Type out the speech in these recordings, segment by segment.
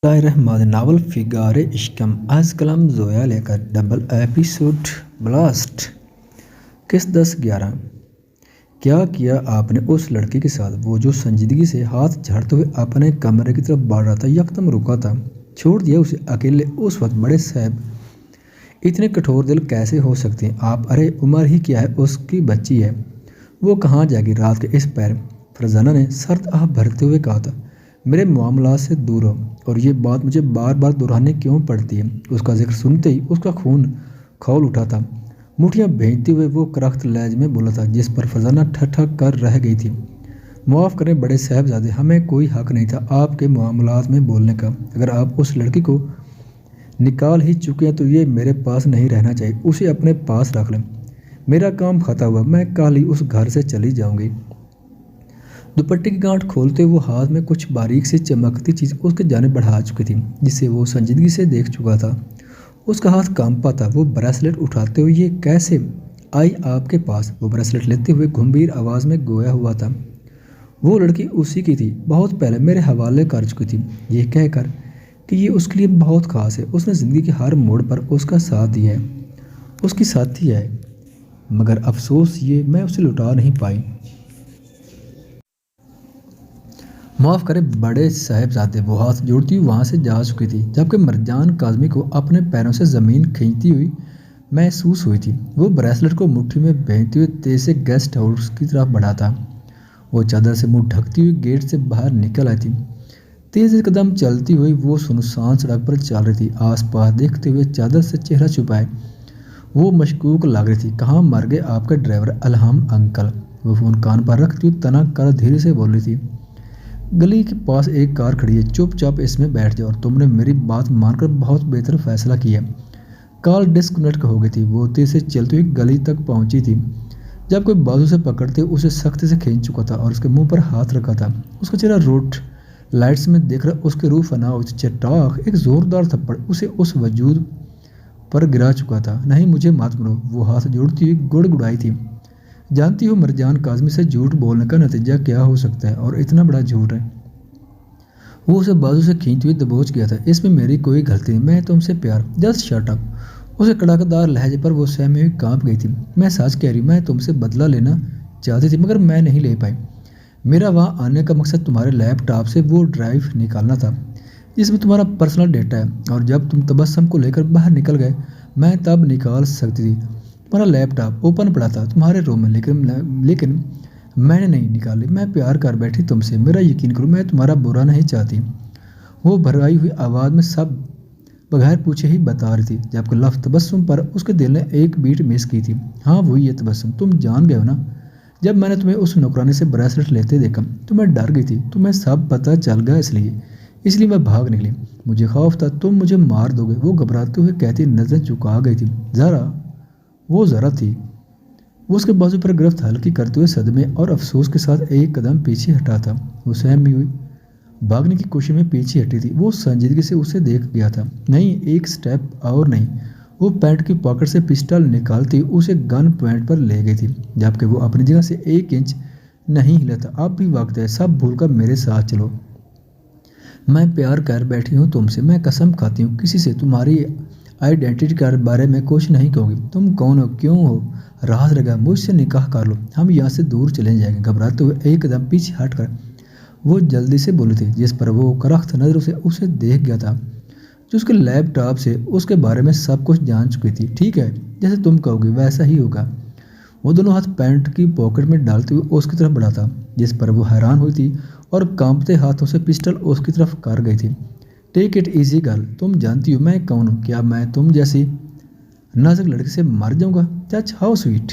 Novel फिगारे इश्कम आज कलम जोया लेकर डबल एपिसोड ब्लास्ट। किस 10-11 क्या किया आपने उस लड़की के साथ, वो जो संजीदगी से हाथ झाड़ते हुए अपने कमरे की तरफ बढ़ रहा था। यकदम रुका था, छोड़ दिया उसे अकेले उस वक्त। बड़े साहब इतने कठोर दिल कैसे हो सकते हैं आप? अरे उम्र ही क्या है, उसकी बच्ची है, वो कहाँ जाएगी रात के इस पैर? फरजाना ने सर्द आह भरते हुए कहा था, मेरे मामला से दूर हो, और ये बात मुझे बार बार दोहराने क्यों पड़ती है? उसका जिक्र सुनते ही उसका खून खौल उठा था। मुठियाँ भेजते हुए वो करख्त लहज में बोला था, जिस पर फरजाना ठठक कर रह गई थी। माफ़ करें बड़े साहबजादे, हमें कोई हक नहीं था आपके मामलात में बोलने का। अगर आप उस लड़की को निकाल ही चुके हैं तो ये मेरे पास नहीं रहना चाहिए, उसे अपने पास रख लें। मेरा काम खत्म हुआ, मैं कल ही उस घर से चली जाऊंगी। दुपट्टे की गांठ खोलते वो हाथ में कुछ बारीक सी चमकती चीज़ उसके जाने बढ़ा चुकी थी, जिसे वो संजीदगी से देख चुका था। उसका हाथ कांपा था। वो ब्रेसलेट उठाते हुए, ये कैसे आई आपके पास? वो ब्रेसलेट लेते हुए गंभीर आवाज़ में गोया हुआ था, वो लड़की उसी की थी, बहुत पहले मेरे हवाले कर चुकी थी, ये कहकर कि ये उसके लिए बहुत ख़ास है। उसने ज़िंदगी के हर मोड़ पर उसका साथ दिया है, उसकी साथी है, मगर अफसोस ये मैं उसे लुटा नहीं पाई। माफ़ करें बड़े साहबजादे, वो हाथ जोड़ती हुई वहाँ से जा चुकी थी, जबकि मरजान काज़मी को अपने पैरों से ज़मीन खींचती हुई महसूस हुई थी। वो ब्रेसलेट को मुट्ठी में भेजते हुए तेज से गेस्ट हाउस की तरफ बढ़ा था। वो चादर से मुंह ढकती हुई गेट से बाहर निकल आई थी। तेज कदम चलती हुई वो सुनसान सड़क पर चल रही थी, आसपास देखते हुए चादर से चेहरा छुपाए वो मशकूक लग रही थी। कहाँ मर गए आपके ड्राइवर अलहम अंकल? वो फ़ोन कान पर रखती हुई तना कर धीरे से बोल रही थी, गली के पास एक कार खड़ी है, चुपचाप इसमें बैठ जाओ। तुमने मेरी बात मानकर बहुत बेहतर फैसला किया। कॉल डिस्कनेक्ट हो गई थी। वो तेज से चलती हुई गली तक पहुंची थी, जब कोई बाजू से पकड़ते उसे सख्ती से खींच चुका था और उसके मुंह पर हाथ रखा था। उसका चेहरा रोड लाइट्स में देख रहा उसके रूह फना हो चटाक एक जोरदार थप्पड़ उसे उस वजूद पर गिरा चुका था। नहीं, मुझे मत मरो, वो हाथ जोड़ती हुई गुड़गुड़ाई थी। जानती हो मरजान काज़मी से झूठ बोलने का नतीजा क्या हो सकता है, और इतना बड़ा झूठ है। वो उसे बाजू से खींचते हुए दबोच गया था। इसमें मेरी कोई गलती नहीं, मैं तुमसे प्यार, जस्ट शट अप। उसे कड़ाकेदार लहजे पर वो सहमी हुई कांप गई थी। मैं सच कह रही, मैं तुमसे बदला लेना चाहती थी, मगर मैं नहीं ले पाई। मेरा वहाँ आने का मकसद तुम्हारे लैपटॉप से वो ड्राइव निकालना था जिसमें तुम्हारा पर्सनल डेटा है, और जब तुम तबस्सुम को लेकर बाहर निकल गए, मैं तब निकाल सकती थी। तुम्हारा लैपटॉप ओपन पड़ा था तुम्हारे रूम में, लेकिन मैंने नहीं निकाली। मैं प्यार कर बैठी तुमसे, मेरा यकीन करो, मैं तुम्हारा बुरा नहीं चाहती। वो भरवाई हुई आवाज़ में सब बगैर पूछे ही बता रही थी, जबकि लफ्ज़ तबस्सुम पर उसके दिल ने एक बीट मिस की थी। हाँ वही है तबस्सुम, तुम जान गए हो ना। जब मैंने तुम्हें उस नौकरानी से ब्रेसलेट लेते देखा तो मैं डर गई थी, तुम्हें सब पता चल गया, इसलिए मैं भाग निकली। मुझे खौफ था तुम मुझे मार दोगे। वो घबराते हुए कहती नज़रें झुका गई थी। ज़रा थी। वो उसके बाजू पर गिरफ्त हल्की करते हुए सदमे और अफसोस के साथ एक कदम पीछे हटा था। वो सहमी हुई भागने की कोशिश में पीछे हटी थी। वो संजीदगी से उसे देख गया था। नहीं, एक स्टेप और नहीं। वो पैंट की पॉकेट से पिस्टल निकालती उसे गन पॉइंट पर ले गई थी, जबकि वो अपनी जगह से 1 इंच नहीं हिला था। अब भी वक्त है, सब भूलकर मेरे साथ चलो। मैं प्यार कर बैठी हूँ तुमसे, मैं कसम खाती हूँ किसी से तुम्हारी आइडेंटिटी के बारे में कुछ नहीं कहूँगी। तुम कौन हो, क्यों हो, राज रहेगा, मुझसे निकाह कर लो, हम यहाँ से दूर चले जाएंगे। घबराते हुए एक कदम पीछे हटकर वो जल्दी से बोली थी, जिस पर वो करख्त नज़रों से उसे देख गया था, जो उसके लैपटॉप से उसके बारे में सब कुछ जान चुकी थी। ठीक है, जैसे तुम कहोगे वैसा ही होगा। वो दोनों हाथ पैंट की पॉकेट में डालते हुए उसकी तरफ बढ़ा था, जिस पर वो हैरान हुई थी और कांपते हाथों से पिस्टल उसकी तरफ कर गई थी। टेक इट ईजी गर्ल, तुम जानती हो मैं कौन हूँ। क्या मैं तुम जैसी नाजुक लड़की से मर जाऊँगा? जज हाउ स्वीट।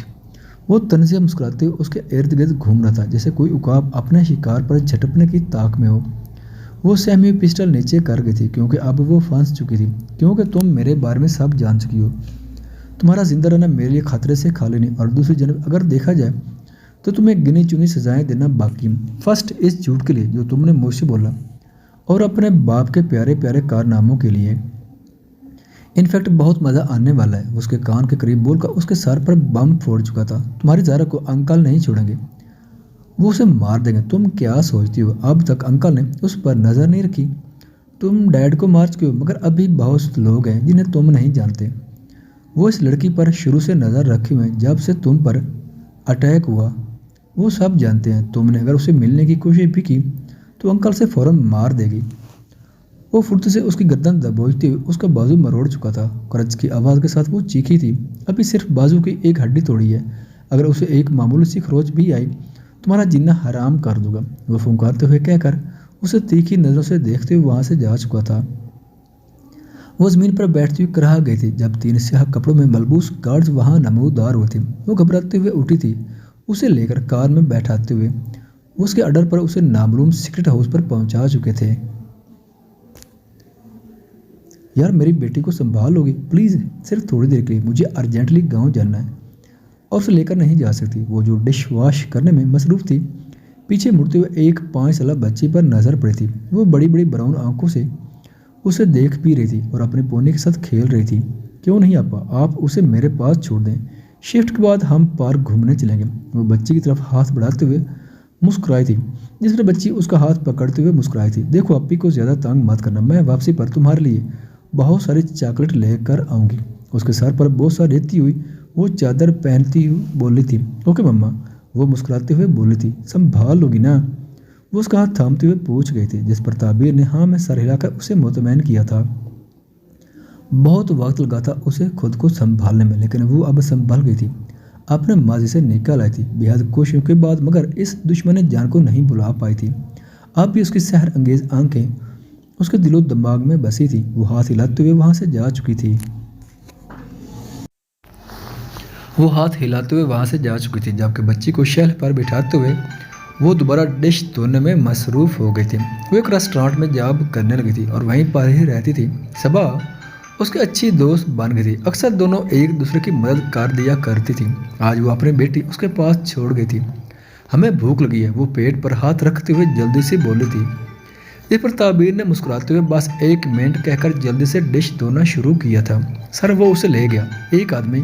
वो तनज़िया मुस्कुराते हुए उसके इर्द गिर्द घूम रहा था, जैसे कोई उकाब अपने शिकार पर झटकने की ताक में हो। वो सहमी हुई पिस्टल नीचे कर गई थी, क्योंकि अब वो फंस चुकी थी। क्योंकि तुम मेरे बारे में सब जान चुकी हो। तुम्हारा जिंदा रहना मेरे लिए खतरे से खाली नहीं, और दूसरी जानब अगर देखा जाए तो तुम्हें गिनी चुनी सजाएं देना बाकी। फर्स्ट इस झूठ के लिए जो तुमने मुझसे बोला, और अपने बाप के प्यारे प्यारे कारनामों के लिए। इनफैक्ट बहुत मज़ा आने वाला है। उसके कान के करीब बोलकर उसके सर पर बम फोड़ चुका था। तुम्हारी ज़ारा को अंकल नहीं छोड़ेंगे, वो उसे मार देंगे। तुम क्या सोचती हो, अब तक अंकल ने उस पर नज़र नहीं रखी? तुम डैड को मार चुके हो, मगर अभी बहुत लोग हैं जिन्हें तुम नहीं जानते। वो इस लड़की पर शुरू से नज़र रखे हुए हैं, जब से तुम पर अटैक हुआ। वो सब जानते हैं, तुमने अगर उसे मिलने की कोशिश भी की तो अंकल से फ़ौरन मार देगी। वो फुर्ती से उसकी गर्दन दबोचते हुए उसका बाजू मरोड़ चुका था। करज की आवाज़ के साथ वो चीखी थी, अभी सिर्फ बाजू की एक हड्डी तोड़ी है, अगर उसे एक मामूली सी खरोच भी आई तुम्हारा जीना हराम कर दूंगा। वो फुंकारते हुए कहकर उसे तीखी नज़रों से देखते हुए वहाँ से जा चुका था। वो ज़मीन पर बैठती हुई कराह गई थी जब 3 स्याह कपड़ों में मलबूस गार्ड्स वहाँ नमूदार हुए थे। वो घबराते हुए उठी थी, उसे लेकर कार में बैठाते हुए वो उसके अड्डर पर उसे नामालूम सीक्रेट हाउस पर पहुंचा चुके थे। यार मेरी बेटी को संभाल लोगी प्लीज़, सिर्फ थोड़ी देर के लिए, मुझे अर्जेंटली गांव जाना है। और उसे लेकर नहीं जा सकती। वो जो डिश वॉश करने में मसरूफ़ थी, पीछे मुड़ते हुए एक 5 साल बच्ची पर नज़र पड़ी थी। वो बड़ी बड़ी ब्राउन आंखों से उसे देख भी रही थी और अपने पोने के साथ खेल रही थी। क्यों नहीं आपा, आप उसे मेरे पास छोड़ दें, शिफ्ट के बाद हम पार्क घूमने चलेंगे। वो बच्ची की तरफ हाथ बढ़ाते हुए मुस्कुराई थी, जिस पर बच्ची उसका हाथ पकड़ते हुए मुस्कुराई थी। देखो अप्पी को ज़्यादा तंग मत करना, मैं वापसी पर तुम्हारे लिए बहुत सारी चॉकलेट लेकर आऊँगी। उसके सर पर बहुत सा रहती हुई वो चादर पहनती हुई बोली थी। ओके मम्मा, वो मुस्कुराते हुए बोली थी। संभाल लोगी ना, वो उसका हाथ थामते हुए पूछ गई थी, जिस पर ताबीर ने हाँ में सर हिलाकर उसे मुतमैन किया था। बहुत वक्त लगा था उसे खुद को संभालने में, लेकिन वो अब संभल गई थी, अपने माजी से निकल आई थी बेहद कोशिशों के बाद, मगर इस दुश्मन जान को नहीं बुला पाई थी। अब भी उसकी सहर अंगेज आंखें उसके दिलो दिमाग में बसी थी। वो हाथ हिलाते हुए वहाँ से जा चुकी थी। वो हाथ हिलाते हुए वहाँ से जा चुकी थी, जबकि बच्ची को शेल्फ पर बिठाते हुए वो दोबारा डिश धोने में मसरूफ़ हो गई थी। वो एक रेस्टोरेंट में जॉब करने लगी थी और वहीं पर ही रहती थी। सबा उसकी अच्छी दोस्त बन गई थी, अक्सर दोनों एक दूसरे की मदद कर दिया करती थी। आज वो अपनी बेटी उसके पास छोड़ गई थी। हमें भूख लगी है, वो पेट पर हाथ रखते हुए जल्दी से बोली थी। इस पर ताबीर ने मुस्कुराते हुए बस 1 मिनट कहकर जल्दी से डिश धोना शुरू किया था। सर वो उसे ले गया। एक आदमी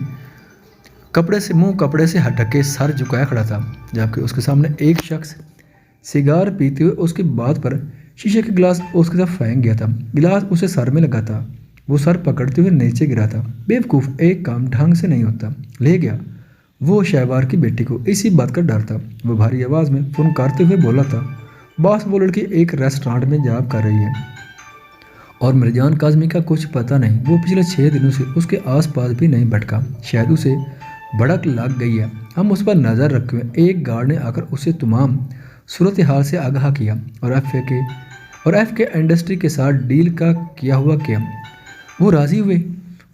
कपड़े से हटके सर झुकाया खड़ा था, जबकि उसके सामने एक शख्स सिगार पीते हुए उसकी बात पर शीशे के गिलास उसकी तरफ फेंक गया था। गिलास उसे सर में लगा था। वो सर पकड़ते हुए नीचे गिरा था। बेवकूफ़, एक काम ढंग से नहीं होता। ले गया। वो शहबार की बेटी को इसी बात का डर था। वो भारी आवाज़ में फुनकारते हुए बोला था, बॉस वो लड़की एक रेस्टोरेंट में जॉब कर रही है और मिर्जान काज़मी का कुछ पता नहीं। वो पिछले 6 दिनों से उसके आसपास भी नहीं भटका। शायद उसे भड़क लग गई है। हम उस पर नज़र रखे हुए। एक गार्ड ने आकर उसे तमाम सूरत हाल से आगाह किया और एफ के इंडस्ट्री के साथ डील का किया हुआ किया। वो राज़ी हुए।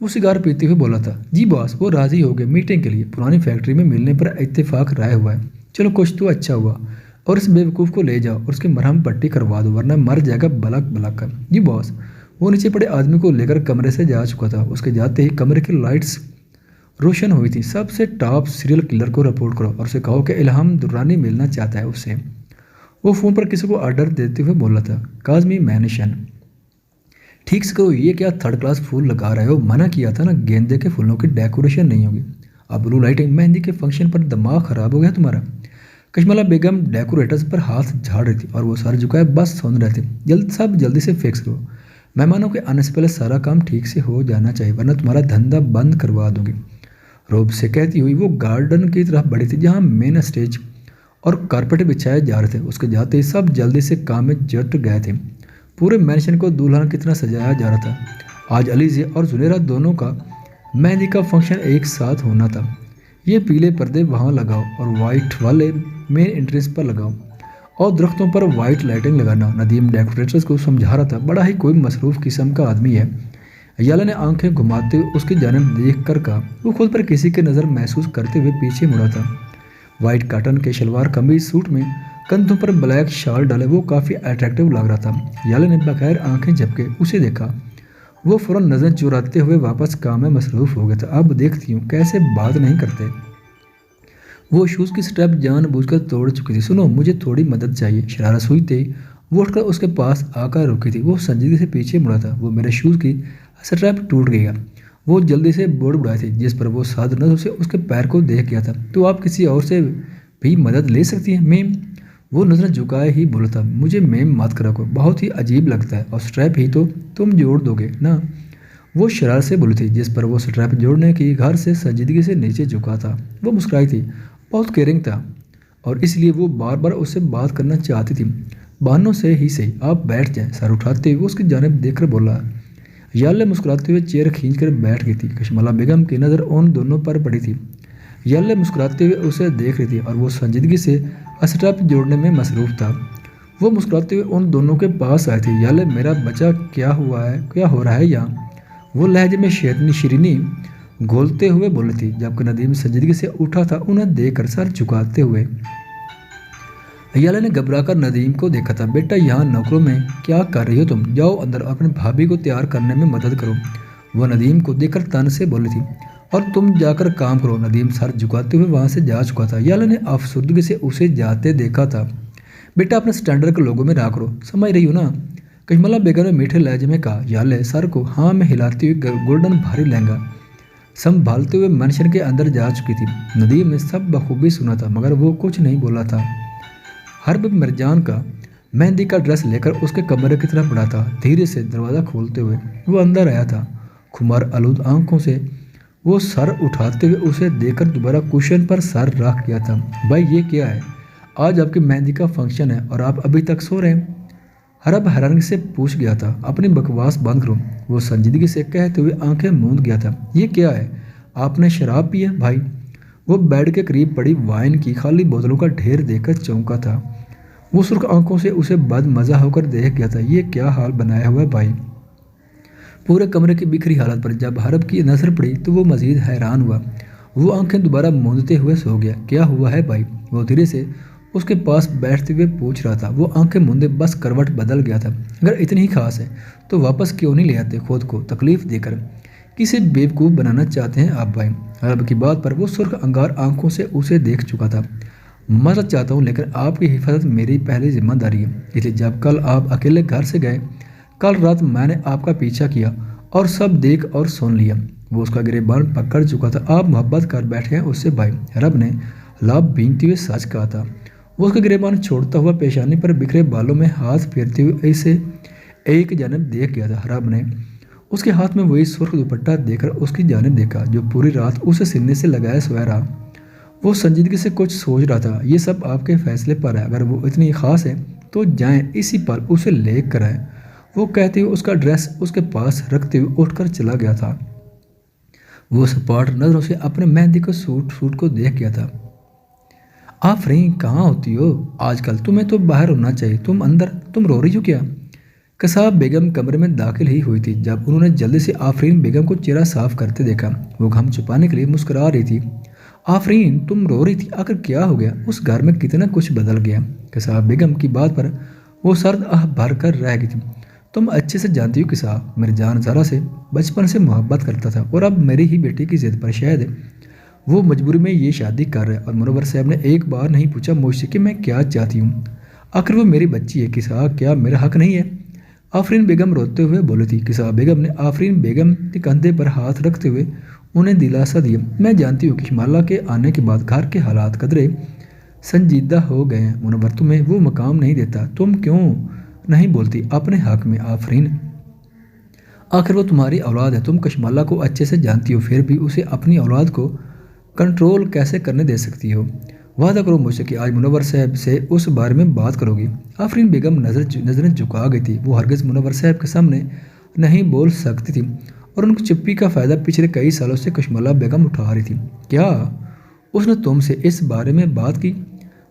वो सिगार पीते हुए बोला था, जी बॉस, वो राज़ी हो गए मीटिंग के लिए। पुरानी फैक्ट्री में मिलने पर इत्तेफाक राय हुआ है। चलो कुछ तो अच्छा हुआ। और इस बेवकूफ़ को ले जाओ और उसकी मरहम पट्टी करवा दो, वरना मर जाएगा बलक बलक कर। जी बॉस। वो नीचे पड़े आदमी को लेकर कमरे से जा चुका था। उसके जाते ही कमरे की लाइट्स रोशन हुई थी। सबसे टॉप सीरियल किलर को रिपोर्ट करो और उसे कहो कि इल्हाम दुर्रानी मिलना चाहता है उससे। वो फ़ोन पर किसी को ऑर्डर देते हुए बोला था, काज़मी मैनिशन। ठीक से करो, ये क्या थर्ड क्लास फूल लगा रहे हो? मना किया था ना, गेंदे के फूलों की डेकोरेशन नहीं होगी। अब ब्लू लाइटिंग मेहंदी के फंक्शन पर दिमाग ख़राब हो गया तुम्हारा। कश्मला बेगम डेकोरेटर्स पर हाथ झाड़ रही थी और वो सर झुकाए बस सुन रहे थे। जल्दी से फिक्स करो। मेहमानों के आने से पहले सारा काम ठीक से हो जाना चाहिए, वरना तुम्हारा धंधा बंद करवा दूंगी। रोब से कहती हुई वो गार्डन की तरफ बढ़ी थी, जहाँ मेन स्टेज और कारपेट बिछाए जा रहे थे। उसके जाते ही सब जल्दी से काम में जुट गए थे। पूरे मैंशन को दुल्हन की तरह सजाया जा रहा था। आज अलीज़े और जुनेरा दोनों का मेहंदी का फंक्शन एक साथ होना था। ये पीले पर्दे वहाँ लगाओ और वाइट वाले मेन एंट्रेंस पर लगाओ और दरख्तों पर वाइट लाइटिंग लगाना। नदीम डेकोरेटर्स को समझा रहा था, बड़ा ही कोई मसरूफ़ किस्म का आदमी है। याला ने आंखें घुमाते हुए उसकी जानिब देख कर कहा। वो खुद पर किसी की नज़र महसूस करते हुए पीछे मुड़ा था। वाइट कॉटन के शलवार कमीज सूट में कंधों पर ब्लैक शाल डाले वो काफ़ी अट्रैक्टिव लग रहा था। याला ने बगैर आंखें झपके उसे देखा। वो फ़ौरन नज़र चुराते हुए वापस काम में मसरूफ़ हो गया था। अब देखती हूँ कैसे बात नहीं करते। वो शूज़ की स्टेप जानबूझकर तोड़ चुकी थी। सुनो, मुझे थोड़ी मदद चाहिए। शरारत हुई थी। वो उठकर उसके पास आकर रुकी थी। वो संजीदगी से पीछे मुड़ा था। वो मेरे शूज़ की स्ट्रैप टूट गया। वो जल्दी से बोर्ड बढ़ाए थे, जिस पर वो साधु नजर से उसके पैर को देख गया था। तो आप किसी और से भी मदद ले सकती हैं मैम। वो नजर झुकाए ही बोला था, मुझे मेम मत करा को, बहुत ही अजीब लगता है, और स्ट्रैप ही तो तुम जोड़ दोगे ना। वो शरारत से बोली थी, जिस पर वो स्ट्रैप जोड़ने की घर से संजीदगी से नीचे झुका था। वो मुस्कुराई थी, बहुत केयरिंग था, और इसलिए वो बार बार उससे बात करना चाहती थी। बहानों से ही सही, आप बैठ जाएं। सर उठाते हुए उसकी जानिब देखकर बोला। याले मुस्कुराते हुए चेयर खींच कर बैठ गई थी। कश्मला बेगम की नज़र उन दोनों पर पड़ी थी। याले मुस्कुराते हुए उसे देख रही थी और वो संजीदगी से स्ट्रैप जोड़ने में मसरूफ़ था। वो मुस्कुराते हुए उन दोनों के पास आए थे। याले, मेरा बच्चा क्या हुआ है, क्या हो रहा है यहाँ? वो लहजे में शेरनी शिरीनी घोलते हुए बोली थी, जबकि नदीम संजीदगी से उठा था उन्हें देखकर सर झुकाते हुए। याले ने घबराकर नदीम को देखा था। बेटा, यहाँ नौकरों में क्या कर रही हो तुम? जाओ अंदर अपनी भाभी को तैयार करने में मदद करो। वह नदीम को देखकर तन से बोली थी। और तुम जाकर काम करो। नदीम सर झुकाते हुए वहाँ से जा चुका था। याले ने अफसुर्दगी से उसे जाते देखा था। बेटा, अपने स्टैंडर्ड के लोगों में रहा करो, समझ रही हो ना? कश्मला बेगम ने मीठे लहजे में कहा। याले सर को हाँ में हिलाती हुई गोल्डन भारी लहंगा संभालते हुए मेंशन के अंदर जा चुकी थी। नदीम ने सब बखूबी सुना था, मगर वो कुछ नहीं बोला था। हर्ब मिर्जान का मेहंदी का ड्रेस लेकर उसके कमरे की तरफ बढ़ा था। धीरे से दरवाज़ा खोलते हुए वो अंदर आया था। खुमार आलूद आंखों से वो सर उठाते हुए उसे देखकर दोबारा कुशन पर सर रख गया था। भाई, ये क्या है? आज आपकी मेहंदी का फंक्शन है और आप अभी तक सो रहे हैं? हरब हैरानी से पूछ गया था। अपनी बकवास बंद करो, वो संजीदगी से कहते हुए आंखें मूंद गया था। ये क्या है? आपने शराब पी है भाई? वो बेड के करीब पड़ी वाइन की खाली बोतलों का ढेर देखकर चौंका था। वो सुर्ख आंखों से उसे बदमजा होकर देख गया था। ये क्या हाल बनाया हुआ है भाई? पूरे कमरे की बिखरी हालत पर जब हरब की नजर पड़ी तो वो मजीद हैरान हुआ। वो आंखें दोबारा मूंदते हुए सो गया। क्या हुआ है भाई? वो धीरे से उसके पास बैठते हुए पूछ रहा था। वो आंखें मूंदे बस करवट बदल गया था। अगर इतनी ही खास है तो वापस क्यों नहीं ले आते खुद को तकलीफ देकर? किसे बेवकूफ़ बनाना चाहते हैं आप भाई? हरब की बात पर वो सुर्ख अंगार आंखों से उसे देख चुका था। मदद चाहता हूँ, लेकिन आपकी हिफाजत मेरी पहली जिम्मेदारी है। इसलिए जब कल आप अकेले घर से गए, कल रात मैंने आपका पीछा किया और सब देख और सुन लिया। वो उसका गिरेबान पकड़ चुका था। आप मोहब्बत कर बैठे हैं उससे भाई, हरब ने लाभ भींगते हुए सच कहा था। वो उसका गिरेबान छोड़ता हुआ पेशानी पर बिखरे बालों में हाथ फेरते हुए इसे एक जानब देख गया था। हरब ने उसके हाथ में वही सुर्ख दुपट्टा देकर उसकी जानब देखा जो पूरी रात उसे सीने से लगाए सोया रहा। वो संजीदगी से कुछ सोच रहा था। ये सब आपके फैसले पर है। अगर वो इतनी खास है तो जाएं, इसी पर उसे ले कर आए। वो कहते हुए उसका ड्रेस उसके पास रखते हुए उठकर चला गया था। वो सपाट नजरों से अपने मेहंदी को सूट को देख गया था। आफरीन, कहाँ होती हो आजकल? तुम्हें तो बाहर होना चाहिए, तुम अंदर, तुम रो रही हो क्या? कसाब बेगम कमरे में दाखिल ही हुई थी जब उन्होंने जल्दी से आफरीन बेगम को चेहरा साफ करते देखा। वो घम छुपाने के लिए मुस्कुरा रही थी। आफरीन, तुम रो रही थी, आखिर क्या हो गया? उस घर में कितना कुछ बदल गया। कसाब बेगम की बात पर वो सर्द आह भर कर रह गई थी। तुम अच्छे से जानती हो कसाब, मेरी जान ज़रा से बचपन से मोहब्बत करता था और अब मेरी ही बेटी की जिद पर शायद वो मजबूरी में ये शादी कर रहा है। और मुनव्वर साहब ने एक बार नहीं पूछा मुझसे कि मैं क्या चाहती हूँ। आखिर वो मेरी बच्ची है कसाब, क्या मेरा हक नहीं है? आफरीन बेगम रोते हुए बोली थी। कसाब बेगम ने आफरीन बेगम के कंधे पर हाथ रखते हुए उन्हें दिलासा दिया। मैं जानती हूँ कि हिमालय के आने के बाद घर के हालात कदरे संजीदा हो गए हैं। मुनव्वर तुम्हें वो मकाम नहीं देता। तुम क्यों नहीं बोलती अपने हक में आफरीन? आखिर वो तुम्हारी औलाद है। तुम कश्माला को अच्छे से जानती हो, फिर भी उसे अपनी औलाद को कंट्रोल कैसे करने दे सकती हो? वादा करो मुझसे कि आज मुनव्वर साहब से उस बारे में बात करोगी। आफरीन बेगम नज़रें झुका गई थी। वो हरगिज़ मुनव्वर साहब के सामने नहीं बोल सकती थी और उनकी चुप्पी का फ़ायदा पिछले कई सालों से कश्मला बेगम उठा रही थी। क्या उसने तुमसे इस बारे में बात की?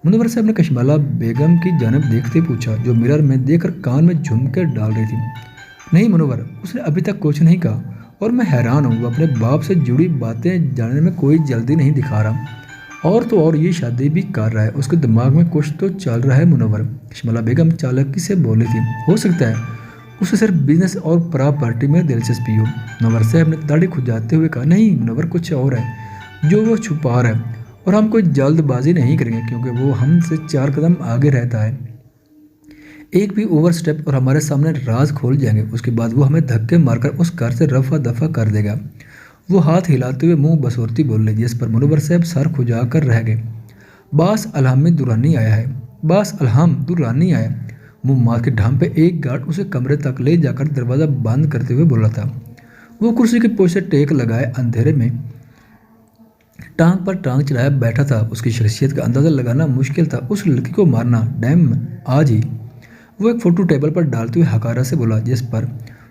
मुनव्वर साहब ने कश्मला बेगम की जानब देखते पूछा, जो मिरर में देखकर कान में झुमके डाल रही थी। नहीं मुनव्वर, उसने अभी तक कुछ नहीं कहा और मैं हैरान हूँ। वो अपने बाप से जुड़ी बातें जानने में कोई जल्दी नहीं दिखा रहा। और तो और ये शादी भी कर रहा है। उसके दिमाग में कुछ तो चल रहा है मुनव्वर। कश्मला बेगम चालाकी से बोली थी। हो सकता है उसे सिर्फ बिजनेस और प्रॉपर्टी में दिलचस्पी हो। मुनव्वर साहब ने दाढ़ी खुजाते हुए कहा, नहीं मुनव्वर, कुछ और है जो वो छुपा रहा है और हम कोई जल्दबाजी नहीं करेंगे क्योंकि वो हमसे 4 कदम आगे रहता है। एक भी ओवर स्टेप और हमारे सामने राज खोल जाएंगे। उसके बाद वो हमें धक्के मारकर उस घर से रफा दफा कर देगा। वो हाथ हिलाते हुए मुंह बसोरती बोल रही, जिस पर मुनव्वर साहब सर खुजा कर रह गए। बास अलहमी दुरानी आया है। बस दुरानी आया। मुंह मार के ढाम पे एक गार्ड उसे कमरे तक ले जाकर दरवाज़ा बंद करते हुए बोला था। वो कुर्सी के पोस्ट से टेक लगाए अंधेरे में टांग पर टांग चढ़ाया बैठा था। उसकी शख्सियत का अंदाज़ा लगाना मुश्किल था। उस लड़की को मारना, डैम, आज ही। वो एक फ़ोटो टेबल पर डालते हुए हकारा से बोला, जिस पर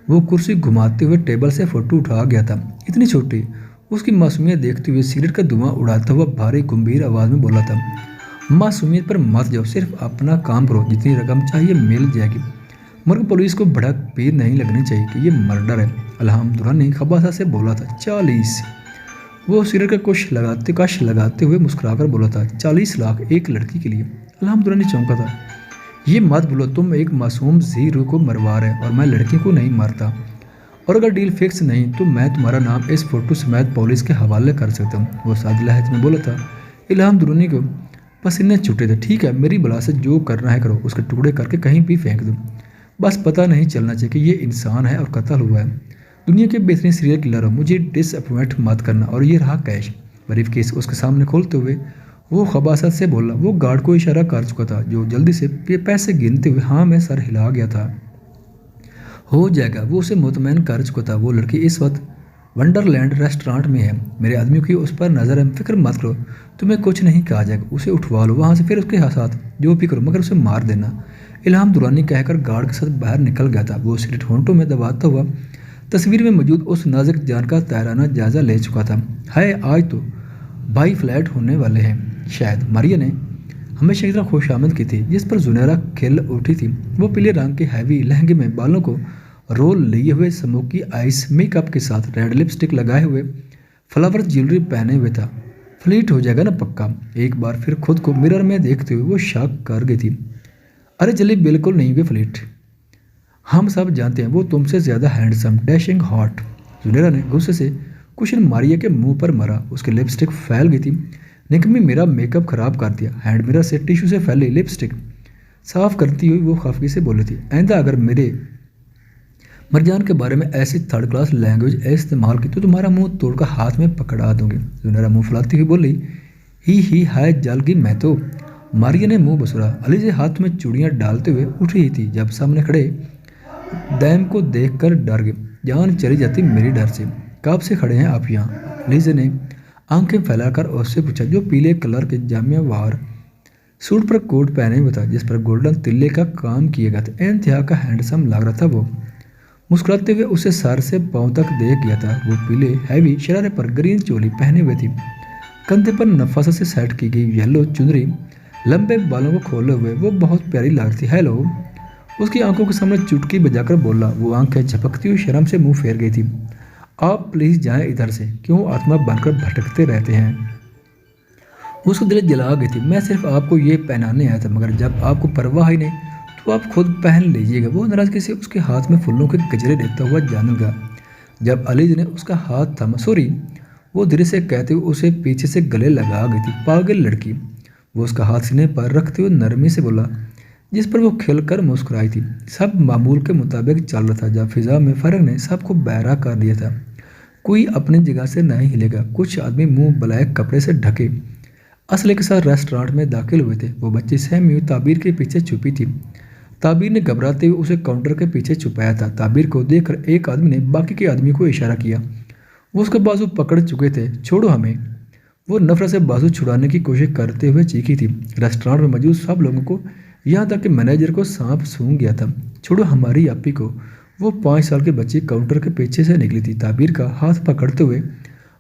वो कुर्सी घुमाते हुए टेबल से फ़ोटो उठा गया था। इतनी छोटी। उसकी मासूमियत देखते हुए सिगरेट का धुआं उड़ाता हुआ भारी गंभीर आवाज़ में बोला था, मासूमियत पर मत जाओ, सिर्फ अपना काम करो, जितनी रकम चाहिए मिल जाएगी। मगर पुलिस को भड़क पीर नहीं लगनी चाहिए कि ये मर्डर है। अल्हम्दुलिल्लाह खबासा से बोला था, 40। वो सिगरेट का कश लगाते हुए मुस्कुराकर बोला था, 40 लाख एक लड़की के लिए। अल्हम्दुलिल्लाह चौंका था। ये मत बोलो, तुम एक मासूम ज़ी रूह को मरवा रहे और मैं लड़की को नहीं मारता। और अगर डील फिक्स नहीं तो मैं तुम्हारा नाम इस फोटो समेत पुलिस के हवाले कर सकता हूँ। वो साद लहज में बोला था। इल्हाम को पसीने छूटे थे। ठीक है, मेरी बला से जो करना है करो, उसके टुकड़े करके कहीं भी फेंक दो, बस पता नहीं चलना चाहिए कि ये इंसान है और कत्ल हुआ है। दुनिया के बेहतरीन सीरियल किलर हो, मुझे डिसअपॉइंट मत करना। और ये रहा कैश। ब्रीफ केस उसके सामने खोलते हुए वो खबासत से बोला। वो गार्ड को इशारा कर चुका था, जो जल्दी से पैसे गिनते हुए हाँ में सर हिला गया था। हो जाएगा, वो उसे मुतमैन कर चुका था। वो लड़की इस वक्त वंडरलैंड रेस्टोरेंट में है। मेरे आदमियों की उस पर नज़र है, फिक्र मत करो, तुम्हें कुछ नहीं कहा जाएगा। उसे उठवा लो वहाँ से, फिर उसके साथ जो भी करो, मगर उसे मार देना। इल्हाम दुरानी कहकर गार्ड के साथ बाहर निकल गया था। वो सिगरेट होंठों में दबाता हुआ तस्वीर में मौजूद उस नाजुक जान का तैराना जायजा ले चुका था। हाय, आज तो भाई फ्लैट होने वाले हैं। शायद मारिया ने हमेशा की तरह खुशामद की थी, जिस पर जुनैरा खिल उठी थी। वो पीले रंग के हैवी लहंगे में बालों को रोल लिए हुए, स्मोकी आइस मेकअप के साथ रेड लिपस्टिक लगाए हुए, फ्लावर ज्वेलरी पहने हुए था। फ्लीट हो जाएगा ना पक्का। एक बार फिर खुद को मिरर में देखते हुए वो शक कर गई थी। अरे चलिए, बिल्कुल नहीं हुए फ्लीट, हम सब जानते हैं वो तुमसे ज़्यादा हैंडसम, डैशिंग, हॉट। जुनेरा ने गुस्से से कुशन मारिया के मुंह पर मारा। उसकी लिपस्टिक फैल गई थी। निकमी मेरा मेकअप खराब कर दिया। हैंड मिरर से टिश्यू से फैली लिपस्टिक साफ करती हुई वो खफगी से बोली थी, आइंदा अगर मेरे मरजान के बारे में ऐसी थर्ड क्लास लैंग्वेज इस्तेमाल की तो तुम्हारा मुंह तोड़कर हाथ में पकड़ा दूंगी। जुनेरा मुंह फुलाती हुई बोली, ही हाय जल गई मैं तो। मारिया ने मुंह बसुरा। अली से हाथ में चूड़ियाँ डालते हुए उठ रही थी जब सामने खड़े दैम को देखकर डर गए। जान चली जाती मेरी डर से। कब से खड़े हैं आप यहाँ? लीजे ने आंखें फैलाकर उससे पूछा, जो पीले कलर के जामिया वार सूट पर कोट पहने हुए था, जिस पर गोल्डन तिल्ले का काम किया गया था। इंतहा का हैंडसम लग रहा था। वो मुस्कुराते हुए उसे सर से पांव तक देख गया था। वो पीले हैवी शरारे पर ग्रीन चोली पहने हुए थी। कंधे पर नफासा से सेट की गई येलो चुनरी लंबे बालों को खोले हुए वो बहुत प्यारी लग रही थी। हेलो, उसकी आंखों के सामने चुटकी बजाकर बोला। वो आंखें झपकती हुई शर्म से मुंह फेर गई थी। आप प्लीज़ जाएं इधर से, क्यों आत्मा बनकर भटकते रहते हैं? उसको दिल जला गई थी। मैं सिर्फ आपको ये पहनाने आया था, मगर जब आपको परवाह ही नहीं तो आप खुद पहन लीजिएगा। वो नाराजगी से उसके हाथ में फूलों के गजरे देता हुआ जाने लगा। जब अलीज ने उसका हाथ थामा, सॉरी, वो धीरे से कहते हुए उसे पीछे से गले लगा गई थी। पागल लड़की। वो उसका हाथ सीने पर रखते हुए नरमी से बोला, जिस पर वो खिलकर मुस्कुराई थी। सब मामूल के मुताबिक चल रहा था। जब फिजा में फर्क ने सबको बहरा कर दिया था। कोई अपनी जगह से नहीं हिलेगा। कुछ आदमी मुंह ब्लैक कपड़े से ढके असले के साथ रेस्टोरेंट में दाखिल हुए थे। वो बच्ची सहमी हुई ताबीर के पीछे छुपी थी। ताबीर ने घबराते हुए उसे काउंटर के पीछे छुपाया था। ताबीर को देखकर एक आदमी ने बाकी के आदमी को इशारा किया। वो उसका बाजू पकड़ चुके थे। छोड़ो हमें। वो नफरत से बाजू छुड़ाने की कोशिश करते हुए चीखी थी। रेस्टोरेंट में मौजूद सब लोगों को, यहाँ तक कि मैनेजर को, सांप सूंघ गया था। छोड़ो हमारी आपी को। वो 5 साल की बच्ची काउंटर के पीछे से निकली थी। ताबीर का हाथ पकड़ते हुए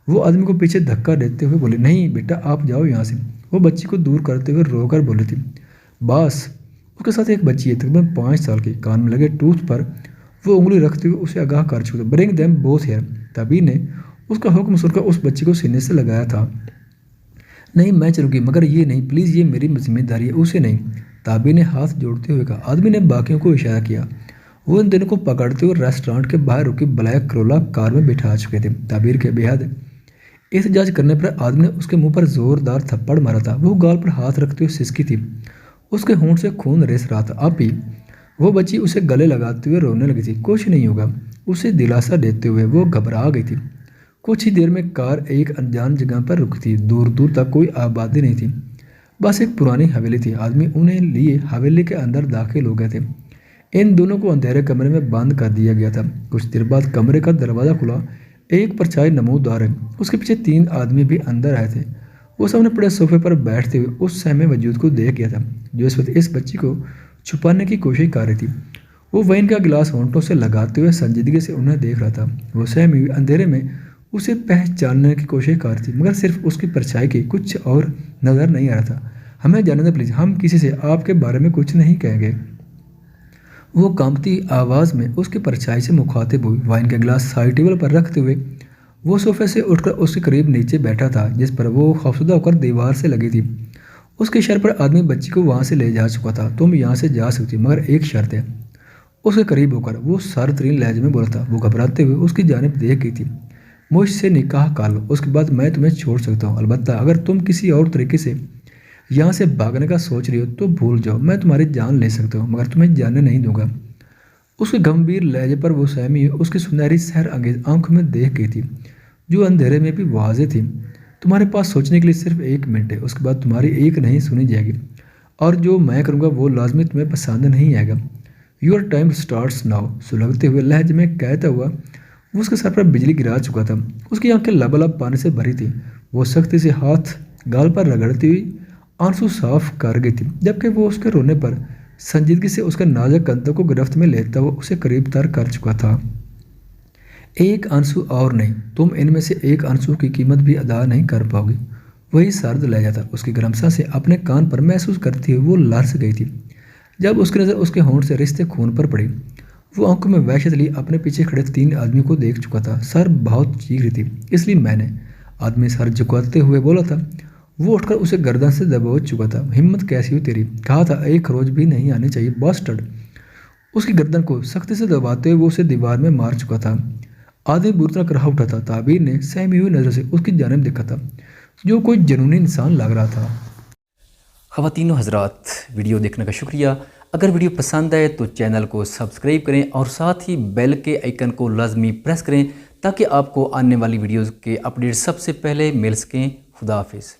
वो आदमी को पीछे धक्का देते हुए बोले, नहीं बेटा, आप जाओ यहाँ से। वो बच्ची को दूर करते हुए रोकर बोली थी, बस। उसके साथ एक बच्ची है, तकरीबन 5 साल की। कान में लगे टूथ पर वो उंगली रखते हुए उसे आगाह कर चुके, ब्रिंग देम बोथ हियर। ताबीर ने उसका हुक्म सुनकर उस बच्ची को सीने से लगाया था। नहीं, मैं चलूँगी, मगर ये नहीं, प्लीज़, ये मेरी जिम्मेदारी है, उसे नहीं। ताबीर ने हाथ जोड़ते हुए कहा। आदमी ने बाकियों को इशारा किया। वो इन दोनों को पकड़ते हुए रेस्टोरेंट के बाहर रुकी ब्लैक करोला कार में बिठा चुके थे। ताबीर के बेहद एहतजाज करने पर आदमी ने उसके मुंह पर जोरदार थप्पड़ मारा था। वो गाल पर हाथ रखते हुए सिसकी थी। उसके होंठ से खून रिस रहा था। आप ही। वो बच्ची उसे गले लगाते हुए रोने लगी थी। कुछ नहीं होगा, उसे दिलासा देते हुए वो घबरा गई थी। कुछ ही देर में कार एक अनजान जगह पर रुकी थी। दूर दूर तक कोई आबादी नहीं थी। बस एक पुरानी हवेली थी। आदमी उन्हें लिए हवेली के अंदर दाखिल हो गए थे। इन दोनों को अंधेरे कमरे में बंद कर दिया गया था। कुछ देर बाद कमरे का दरवाज़ा खुला। एक परछाई नमूदार है, उसके पीछे 3 आदमी भी अंदर आए थे। वो सामने पड़े सोफे पर बैठते हुए उस सहमे वजूद को देख गया था जो इस वक्त इस बच्ची को छुपाने की कोशिश कर रही थी। वो वाइन का गिलास होंठों से लगाते हुए संजीदगी से उन्हें देख रहा था। वो सहमी हुई अंधेरे में उसे पहचानने की कोशिश कर रही थी, मगर सिर्फ उसकी परछाई की कुछ और नज़र नहीं आ रहा था। हमें जानने दें प्लीज़, हम किसी से आपके बारे में कुछ नहीं कहेंगे। वो कांपती आवाज़ में उसकी परछाई से मुखातिब हुई। वाइन का गिलास साइड टेबल पर रखते हुए वो सोफे से उठकर उसके करीब नीचे बैठा था जिस पर वो खौफजदा होकर दीवार से लगी थी। उसके इशारे पर आदमी बच्ची को वहाँ से ले जा चुका था। तुम यहाँ से जा सकती, मगर एक शर्त है। उसके करीब होकर वो सर तरीन लहजे में बोला था। वो घबराते हुए उसकी जानिब देख गई थी। मुझसे निकाह कर लो, उसके बाद मैं तुम्हें छोड़ सकता हूँ। अलबत्ता अगर तुम किसी और तरीके से यहाँ से भागने का सोच रही हो तो भूल जाओ, मैं तुम्हारी जान ले सकता हूँ, मगर तुम्हें जाने नहीं दूंगा। उसके गंभीर लहजे पर वो सहमी उसकी सुनहरी सहर अंगेज आंखों में देख गई थी जो अंधेरे में भी वाजे थी। तुम्हारे पास सोचने के लिए सिर्फ 1 मिनट है, उसके बाद तुम्हारी एक नहीं सुनी जाएगी और जो मैं करूँगा वो लाजमी तुम्हें पसंद नहीं आएगा। Your time starts now. सुलगते हुए लहजे में कहता हुआ वो उसके सर पर बिजली गिरा चुका था। उसकी आंखें लबालब पानी से भरी थी। वो सख्ती से हाथ गाल पर रगड़ती हुई आंसू साफ कर गई थी, जबकि वो उसके रोने पर संजीदगी से उसके नाजुक कंधों को गिरफ्त में लेता हुआ उसे करीब तर कर चुका था। एक आंसू और नहीं, तुम इनमें से एक आंसू की कीमत भी अदा नहीं कर पाओगी। वही सर्द लहजा था। उसकी गर्मसा से अपने कान पर महसूस करती हुई वो लरस गई थी। जब उसकी नज़र उसके होंठ से रिश्ते खून पर पड़ी, वो आंखों में वहशत लिए अपने पीछे खड़े 3 आदमी को देख चुका था। सर बहुत चीख रही थी, इसलिए मैंने, आदमी सर झुकाते हुए बोला था। वो उठकर उसे गर्दन से दबोच चुका था। हिम्मत कैसी हुई तेरी, कहा था एक खरोच भी नहीं आनी चाहिए बास्टर्ड। उसकी गर्दन को सख्ती से दबाते हुए वो उसे दीवार में मार चुका था। आदमी बुरी तरह कराह उठा था। ताबीर ने सहमी हुई नज़र से उसकी जानिब देखा था जो कोई जुनूनी इंसान लग रहा था। ख़वातीन व हज़रात, वीडियो देखने का शुक्रिया। अगर वीडियो पसंद आए तो चैनल को सब्सक्राइब करें और साथ ही बेल के आइकन को लाजमी प्रेस करें ताकि आपको आने वाली वीडियोज़ के अपडेट सबसे पहले मिल सकें। खुदा हाफिज़।